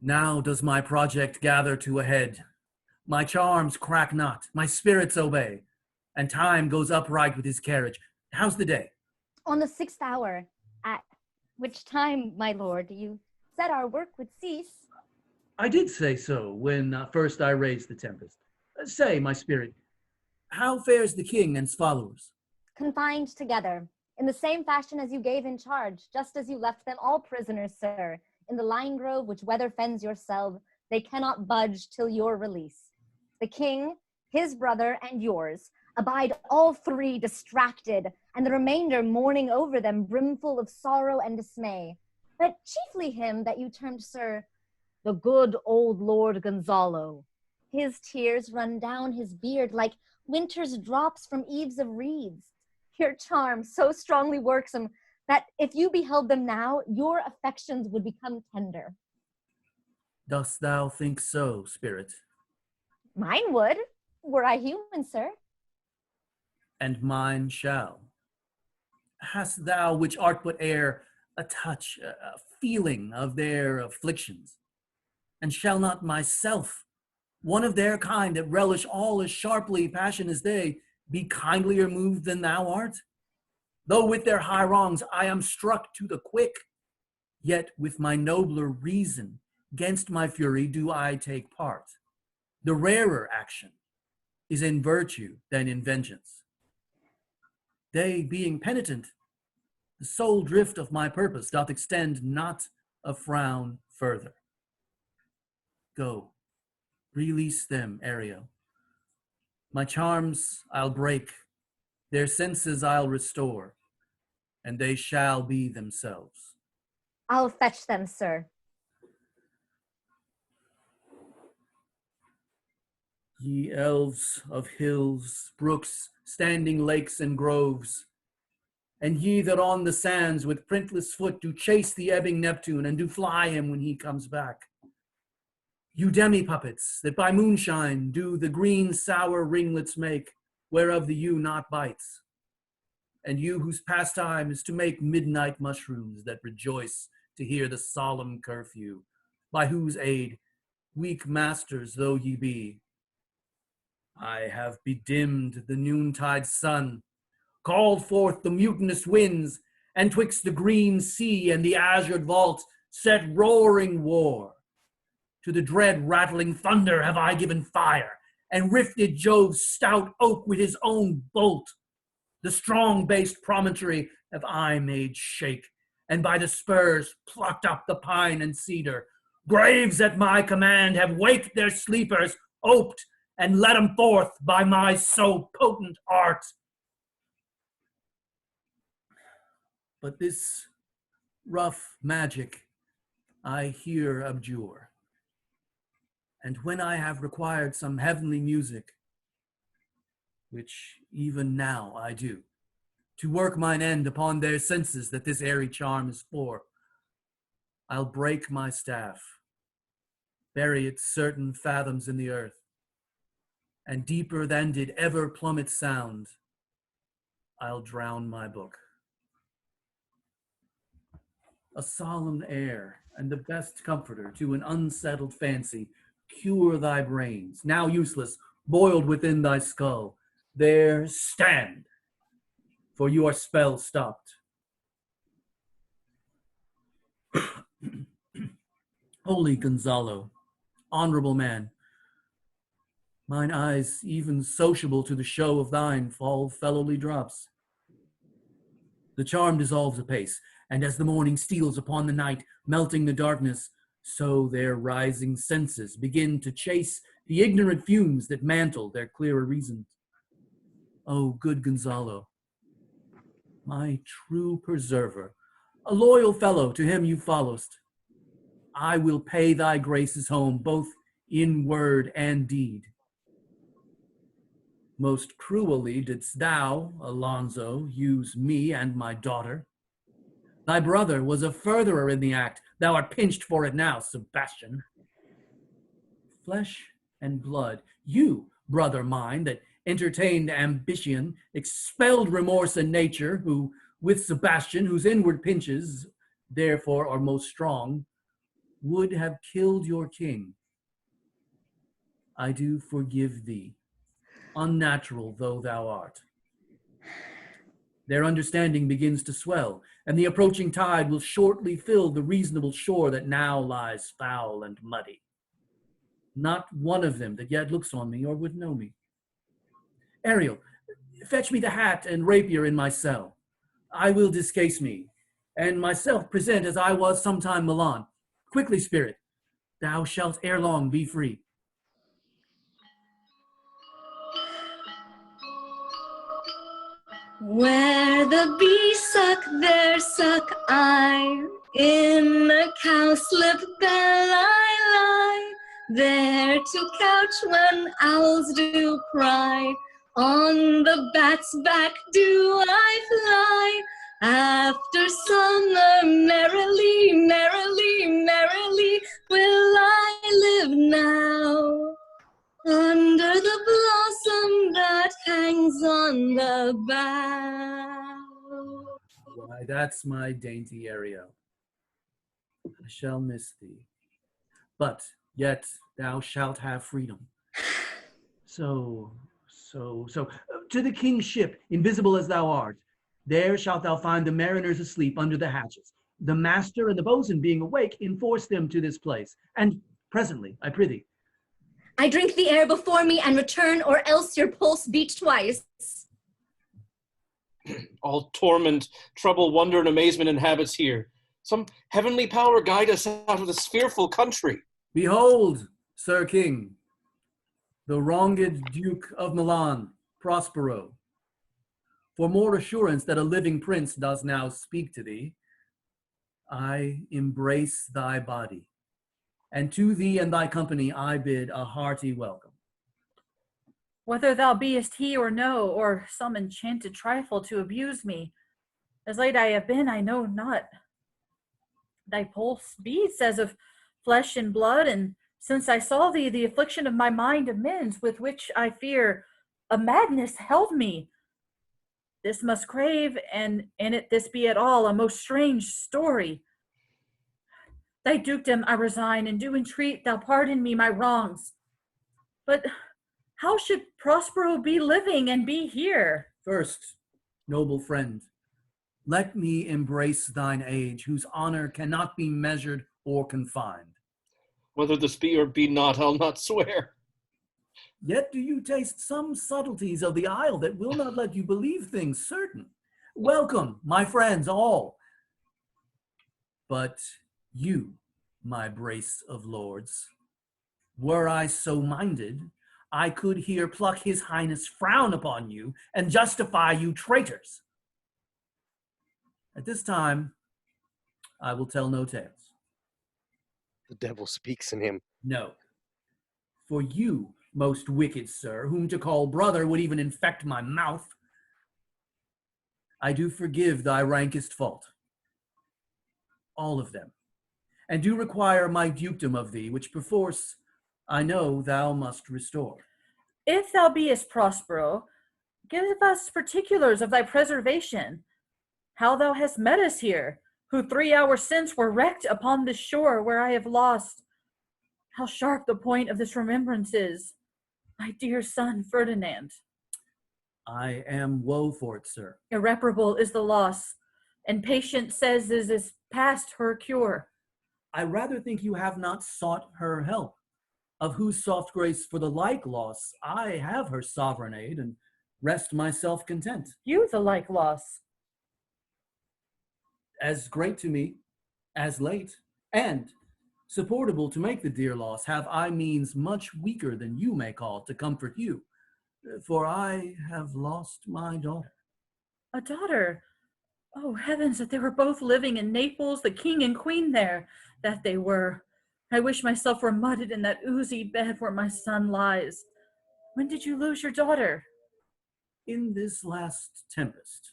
[SPEAKER 4] Now does my project gather to a head. My charms crack not, my spirits obey, and time goes upright with his carriage. How's the day?
[SPEAKER 8] On the 6th hour, at which time, my lord, you said our work would cease.
[SPEAKER 4] I did say so when first I raised the Tempest. Say, my spirit, how fares the king and his followers?
[SPEAKER 8] Confined together, in the same fashion as you gave in charge, just as you left them all prisoners, sir, in the lime grove which weather fens your cell. They cannot budge till your release. The king, his brother, and yours abide all three distracted, and the remainder mourning over them, brimful of sorrow and dismay. But chiefly him that you termed, sir, the good old Lord Gonzalo. His tears run down his beard like winter's drops from eaves of reeds. Your charm so strongly works him that if you beheld them now, your affections would become tender.
[SPEAKER 4] Dost thou think so, spirit?
[SPEAKER 8] Mine would, were I human, sir.
[SPEAKER 4] And mine shall. Hast thou, which art but air, a touch, a feeling of their afflictions? And shall not myself, one of their kind that relish all as sharply passion as they, be kindlier moved than thou art? Though with their high wrongs I am struck to the quick, yet with my nobler reason, 'gainst my fury do I take part. The rarer action is in virtue than in vengeance. They, being penitent, the sole drift of my purpose doth extend not a frown further. Go, release them, Ariel. My charms I'll break, their senses I'll restore, and they shall be themselves.
[SPEAKER 8] I'll fetch them, sir.
[SPEAKER 4] Ye elves of hills, brooks, standing lakes and groves, and ye that on the sands with printless foot do chase the ebbing Neptune and do fly him when he comes back. You demi-puppets that by moonshine do the green sour ringlets make, whereof the yew not bites. And you whose pastime is to make midnight mushrooms that rejoice to hear the solemn curfew, by whose aid, weak masters though ye be, I have bedimmed the noontide sun, called forth the mutinous winds, and twixt the green sea and the azured vault set roaring war. To the dread rattling thunder have I given fire, and rifted Jove's stout oak with his own bolt. The strong-based promontory have I made shake, and by the spurs plucked up the pine and cedar. Graves at my command have waked their sleepers, oped, and let 'em forth by my so potent art. But this rough magic I here abjure. And when I have required some heavenly music, which even now I do, to work mine end upon their senses that this airy charm is for, I'll break my staff, bury it certain fathoms in the earth, and deeper than did ever plummet sound, I'll drown my book. A solemn air and the best comforter to an unsettled fancy, cure thy brains, now useless, boiled within thy skull. There stand, for you are spell stopped. Holy Gonzalo, honorable man, mine eyes, even sociable to the show of thine, fall fellowly drops. The charm dissolves apace, and as the morning steals upon the night, melting the darkness, so their rising senses begin to chase the ignorant fumes that mantle their clearer reasons. O good Gonzalo, my true preserver, a loyal fellow to him you followest, I will pay thy graces home both in word and deed. Most cruelly didst thou, Alonso, use me and my daughter. Thy brother was a furtherer in the act. Thou art pinched for it now, Sebastian. Flesh and blood, you, brother mine, that entertained ambition, expelled remorse and nature, who, with Sebastian, whose inward pinches, therefore, are most strong, would have killed your king. I do forgive thee, unnatural though thou art. Their understanding begins to swell, and the approaching tide will shortly fill the reasonable shore that now lies foul and muddy. Not one of them that yet looks on me or would know me. Ariel, fetch me the hat and rapier in my cell. I will discase me, and myself present as I was sometime Milan. Quickly, spirit, thou shalt ere long be free.
[SPEAKER 12] Where the bees suck, there suck I. In the cowslip bell I fly, there to couch when owls do cry. On the bat's back do I fly, after summer merrily, merrily, merrily will I live now. Under the blossom that hangs on the bough.
[SPEAKER 4] Why, that's my dainty Ariel. I shall miss thee, but yet thou shalt have freedom. So, to the king's ship, invisible as thou art, there shalt thou find the mariners asleep under the hatches. The master and the boatswain being awake, enforce them to this place. And presently, I prithee.
[SPEAKER 12] I drink the air before me and return, or else your pulse beat twice.
[SPEAKER 9] All torment, trouble, wonder, and amazement inhabits here. Some heavenly power guide us out of this fearful country.
[SPEAKER 4] Behold, Sir King, the wronged Duke of Milan, Prospero. For more assurance that a living prince does now speak to thee, I embrace thy body, and to thee and thy company I bid a hearty welcome.
[SPEAKER 1] Whether thou beest he or no, or some enchanted trifle to abuse me, as late I have been, I know not. Thy pulse beats as of flesh and blood, and since I saw thee, the affliction of my mind amends, with which I fear a madness held me. This must crave, and in it this be at all a most strange story. Thy dukedom I resign, and do entreat thou pardon me my wrongs. But how should Prospero be living and be here?
[SPEAKER 4] First, noble friend, let me embrace thine age, whose honor cannot be measured or confined.
[SPEAKER 9] Whether this be or be not, I'll not swear.
[SPEAKER 4] Yet do you taste some subtleties of the isle that will not let you believe things certain. Welcome, my friends all. But you, my brace of lords, were I so minded, I could here pluck his highness frown upon you and justify you traitors. At this time, I will tell no tales.
[SPEAKER 11] The devil speaks in him.
[SPEAKER 4] No. For you, most wicked sir, whom to call brother would even infect my mouth, I do forgive thy rankest fault. All of them. And do require my dukedom of thee, which perforce I know thou must restore.
[SPEAKER 1] If thou beest Prospero, give us particulars of thy preservation, how thou hast met us here, who 3 hours since were wrecked upon this shore where I have lost. How sharp the point of this remembrance is, my dear son Ferdinand.
[SPEAKER 4] I am woe for it, sir.
[SPEAKER 1] Irreparable is the loss, and patient says this is past her cure.
[SPEAKER 4] I rather think you have not sought her help, of whose soft grace for the like loss I have her sovereign aid, and rest myself content.
[SPEAKER 1] You the like loss.
[SPEAKER 4] As great to me, as late, and supportable to make the dear loss, have I means much weaker than you may call to comfort you, for I have lost my daughter.
[SPEAKER 1] A daughter? Oh, heavens, that they were both living in Naples, the king and queen there, that they were. I wish myself were mudded in that oozy bed where my son lies. When did you lose your daughter?
[SPEAKER 4] In this last tempest.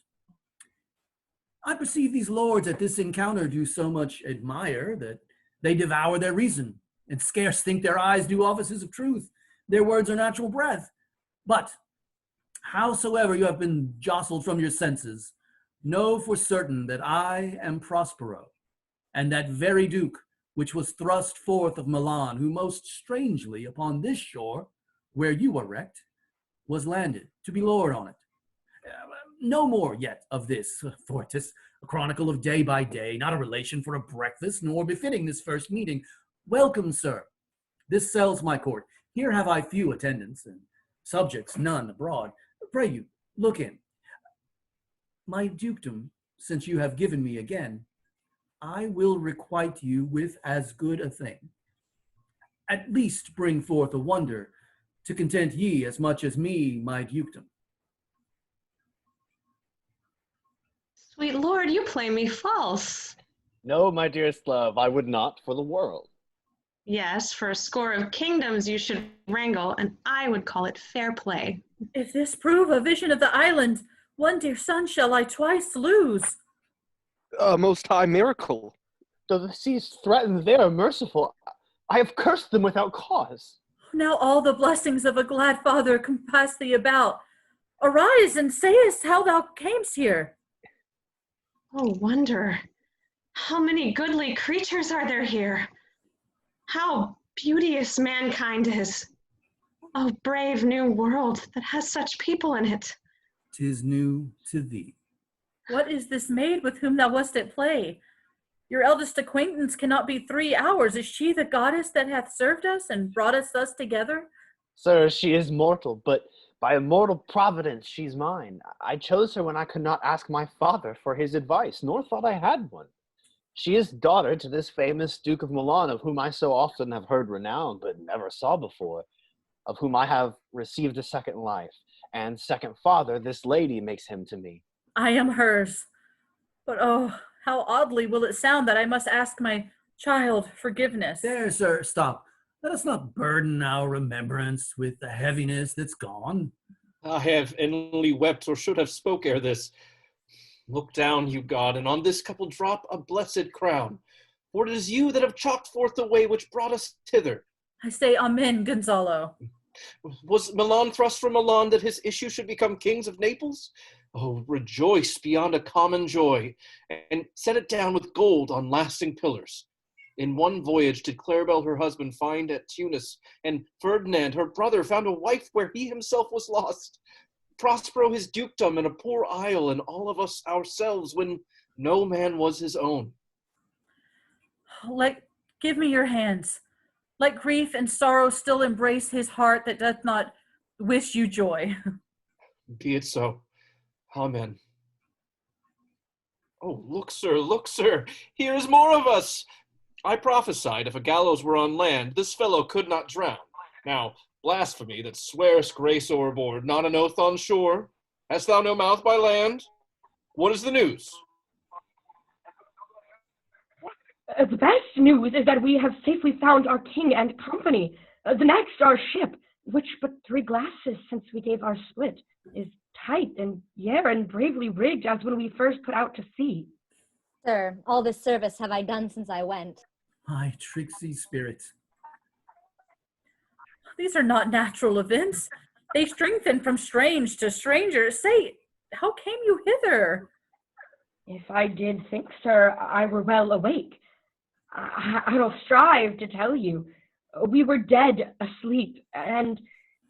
[SPEAKER 4] I perceive these lords at this encounter do so much admire that they devour their reason, and scarce think their eyes do offices of truth. Their words are natural breath. But howsoever you have been jostled from your senses, know for certain that I am Prospero, and that very Duke which was thrust forth of Milan, who most strangely upon this shore, where you were wrecked, was landed to be lord on it. No more yet of this, for 'tis a chronicle of day by day, not a relation for a breakfast, nor befitting this first meeting. Welcome, sir. This sells my court. Here have I few attendants, and subjects none abroad. Pray you, look in. My dukedom, since you have given me again, I will requite you with as good a thing. At least bring forth a wonder, to content ye as much as me, my dukedom.
[SPEAKER 3] Sweet lord, you play me false.
[SPEAKER 2] No, my dearest love, I would not for the world.
[SPEAKER 3] Yes, for a score of kingdoms you should wrangle, and I would call it fair play.
[SPEAKER 1] If this prove a vision of the island, one dear son shall I twice lose.
[SPEAKER 11] A most high miracle.
[SPEAKER 2] Though the seas threaten, they are merciful. I have cursed them without cause.
[SPEAKER 1] Now all the blessings of a glad father compass thee about. Arise and say us how thou camest here.
[SPEAKER 3] Oh, wonder. How many goodly creatures are there here? How beauteous mankind is. Oh, brave new world that has such people in it.
[SPEAKER 4] 'Tis new to thee.
[SPEAKER 1] What is this maid with whom thou wast at play? Your eldest acquaintance cannot be 3 hours. Is she the goddess that hath served us and brought us thus together?
[SPEAKER 2] Sir, she is mortal, but by a mortal providence she's mine. I chose her when I could not ask my father for his advice, nor thought I had one. She is daughter to this famous Duke of Milan, of whom I so often have heard renown, but never saw before, of whom I have received a second life, and second father this lady makes him to me.
[SPEAKER 1] I am hers. But oh, how oddly will it sound that I must ask my child forgiveness.
[SPEAKER 4] There, sir, stop. Let us not burden our remembrance with the heaviness that's gone.
[SPEAKER 9] I have inly wept or should have spoke ere this. Look down, you God, and on this couple drop a blessed crown. For it is you that have chalked forth the way which brought us hither.
[SPEAKER 1] I say amen, Gonzalo.
[SPEAKER 9] Was Milan thrust from Milan that his issue should become kings of Naples? Oh, rejoice beyond a common joy, and set it down with gold on lasting pillars. In one voyage did Claribel her husband find at Tunis, and Ferdinand her brother found a wife where he himself was lost. Prospero his dukedom in a poor isle, and all of us ourselves when no man was his own.
[SPEAKER 1] Give me your hands. Let grief and sorrow still embrace his heart that doth not wish you joy.
[SPEAKER 9] Be it so. Amen. Oh, look, sir, here is more of us. I prophesied if a gallows were on land, this fellow could not drown. Now, blasphemy that swearest grace overboard, not an oath on shore. Hast thou no mouth by land? What is the news?
[SPEAKER 14] The best news is that we have safely found our king and company. The next, our ship, which but 3 glasses since we gave our split, is tight and bravely rigged as when we first put out to sea.
[SPEAKER 8] Sir, all this service have I done since I went.
[SPEAKER 4] My tricksy spirit.
[SPEAKER 1] These are not natural events. They strengthen from strange to stranger. Say, how came you hither?
[SPEAKER 14] If I did think, sir, I were well awake. I'll strive to tell you. We were dead asleep, and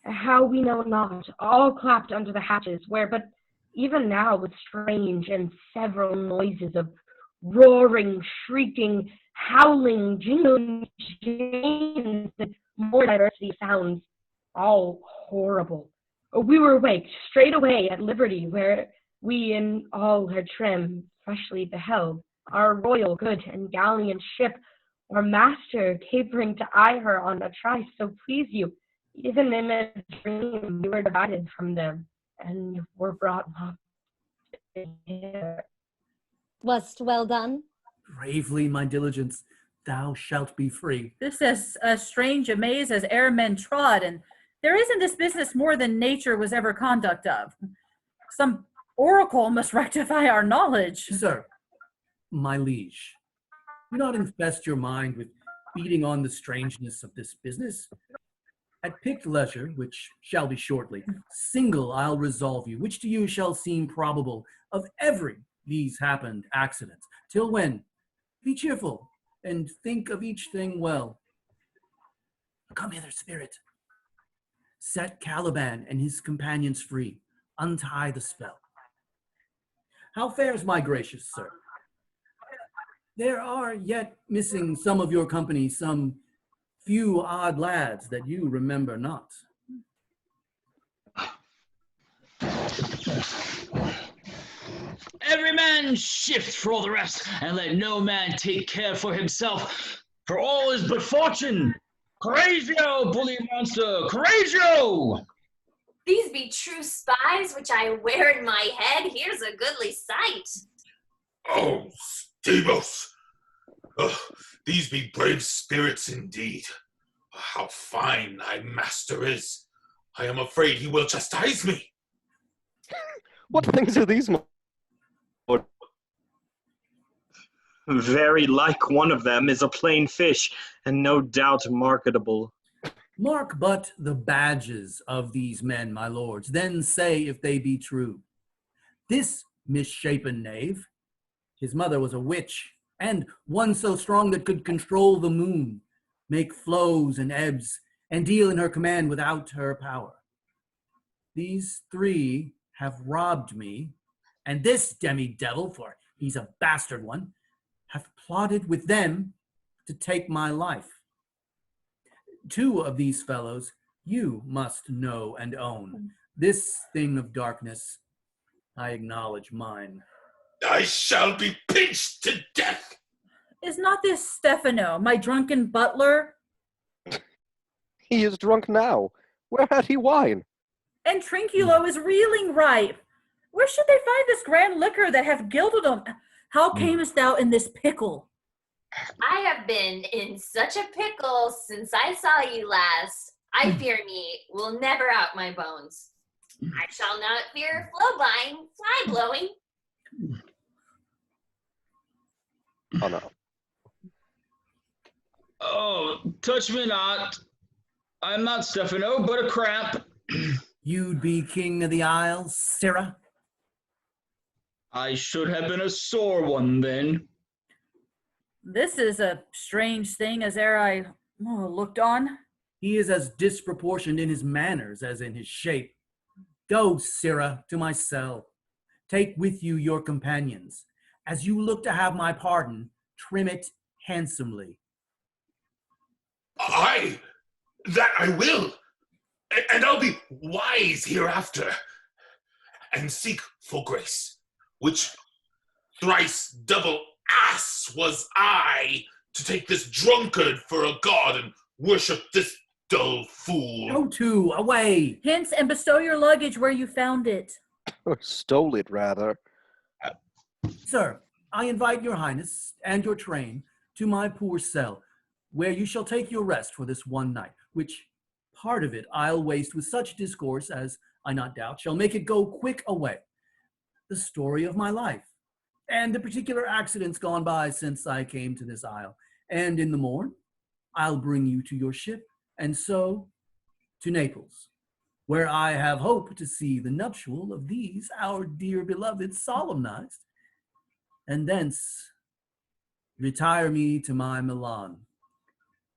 [SPEAKER 14] how we know not, all clapped under the hatches, where but even now with strange and several noises of roaring, shrieking, howling, jingling chains, and more diversity sounds, all horrible. We were waked straight away at liberty, where we in all her trim freshly beheld our royal good and gallant ship, our master capering to eye her on a trice, so please you, even in a dream we were divided from them, and were brought up here.
[SPEAKER 8] Was't well done?
[SPEAKER 4] Bravely, my diligence, thou shalt be free.
[SPEAKER 1] This is as strange a maze as e'er men trod, and there is in this business more than nature was ever conduct of. Some oracle must rectify our knowledge.
[SPEAKER 4] Sir, my liege, do not infest your mind with beating on the strangeness of this business. At picked leisure, which shall be shortly, single I'll resolve you, which to you shall seem probable, of every these happened accidents. Till when, be cheerful, and think of each thing well. Come hither, spirit. Set Caliban and his companions free. Untie the spell. How fares my gracious sir? There are yet missing some of your company, some few odd lads that you remember not.
[SPEAKER 5] Every man shift for all the rest, and let no man take care for himself, for all is but fortune. Coraggio, bully monster, coraggio!
[SPEAKER 6] These be true spies which I wear in my head. Here's a goodly sight.
[SPEAKER 7] Oh, Stevos! Oh, these be brave spirits indeed. How fine thy master is. I am afraid he will chastise me.
[SPEAKER 11] What things are these, my lord?
[SPEAKER 10] Very like one of them is a plain fish, and no doubt marketable.
[SPEAKER 4] Mark but the badges of these men, my lords, then say if they be true. This misshapen knave, his mother was a witch, and one so strong that could control the moon, make flows and ebbs, and deal in her command without her power. These three have robbed me, and this demi-devil, for he's a bastard one, hath plotted with them to take my life. Two of these fellows you must know and own. This thing of darkness, I acknowledge mine.
[SPEAKER 7] I shall be pinched to death.
[SPEAKER 1] Is not this Stephano, my drunken butler?
[SPEAKER 11] He is drunk now. Where had he wine?
[SPEAKER 1] And Trinculo is reeling ripe. Where should they find this grand liquor that hath gilded them? How camest thou in this pickle?
[SPEAKER 6] I have been in such a pickle since I saw you last. I fear me will never out my bones. I shall not fear fly blowing.
[SPEAKER 11] Oh no.
[SPEAKER 5] Oh, touch me not. I'm not Stephano, but a cramp.
[SPEAKER 4] You'd be king of the Isles, Sirrah?
[SPEAKER 5] I should have been a sore one then.
[SPEAKER 1] This is a strange thing as ere I looked on.
[SPEAKER 4] He is as disproportioned in his manners as in his shape. Go, Sirrah, to my cell. Take with you your companions. As you look to have my pardon, trim it handsomely.
[SPEAKER 7] Aye, that I will. And I'll be wise hereafter, and seek for grace, which thrice double ass was I to take this drunkard for a god and worship this dull fool.
[SPEAKER 4] Go to, away.
[SPEAKER 1] Hence, and bestow your luggage where you found it.
[SPEAKER 11] Or stole it, rather.
[SPEAKER 4] Sir, I invite your highness and your train to my poor cell, where you shall take your rest for this one night, which part of it I'll waste with such discourse as, I not doubt, shall make it go quick away. The story of my life, and the particular accidents gone by since I came to this isle. And in the morn, I'll bring you to your ship, and so to Naples, where I have hope to see the nuptial of these our dear beloved solemnized, and thence retire me to my Milan,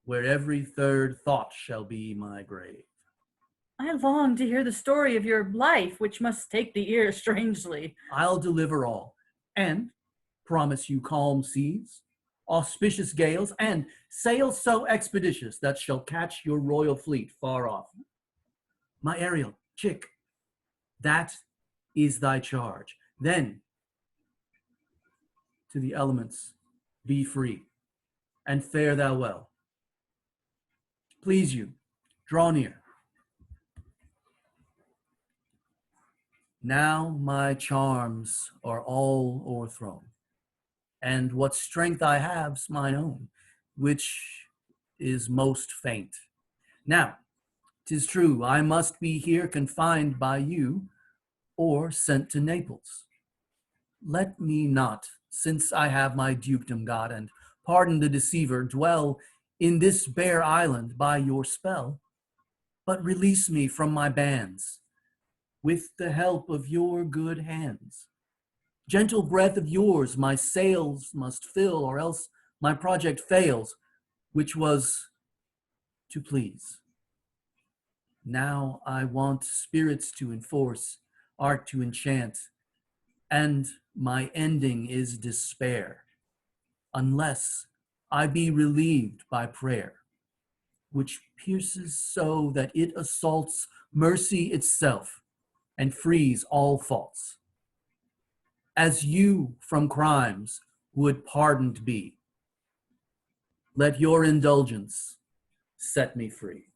[SPEAKER 4] where every third thought shall be my grave.
[SPEAKER 1] I long to hear the story of your life, which must take the ear strangely.
[SPEAKER 4] I'll deliver all, and promise you calm seas, auspicious gales, and sails so expeditious that shall catch your royal fleet far off. My Ariel, chick, that is thy charge. Then, to the elements, be free, and fare thou well. Please you, draw near. Now my charms are all o'erthrown, and what strength I have's mine own, which is most faint. Now, 'tis true, I must be here confined by you, or sent to Naples. Let me not, since I have my dukedom got, and pardon the deceiver, dwell in this bare island by your spell, but release me from my bands, with the help of your good hands. Gentle breath of yours my sails must fill, or else my project fails, which was to please. Now I want spirits to enforce, art to enchant, and my ending is despair, unless I be relieved by prayer, which pierces so that it assaults mercy itself and frees all faults. As you from crimes would pardoned be, let your indulgence set me free.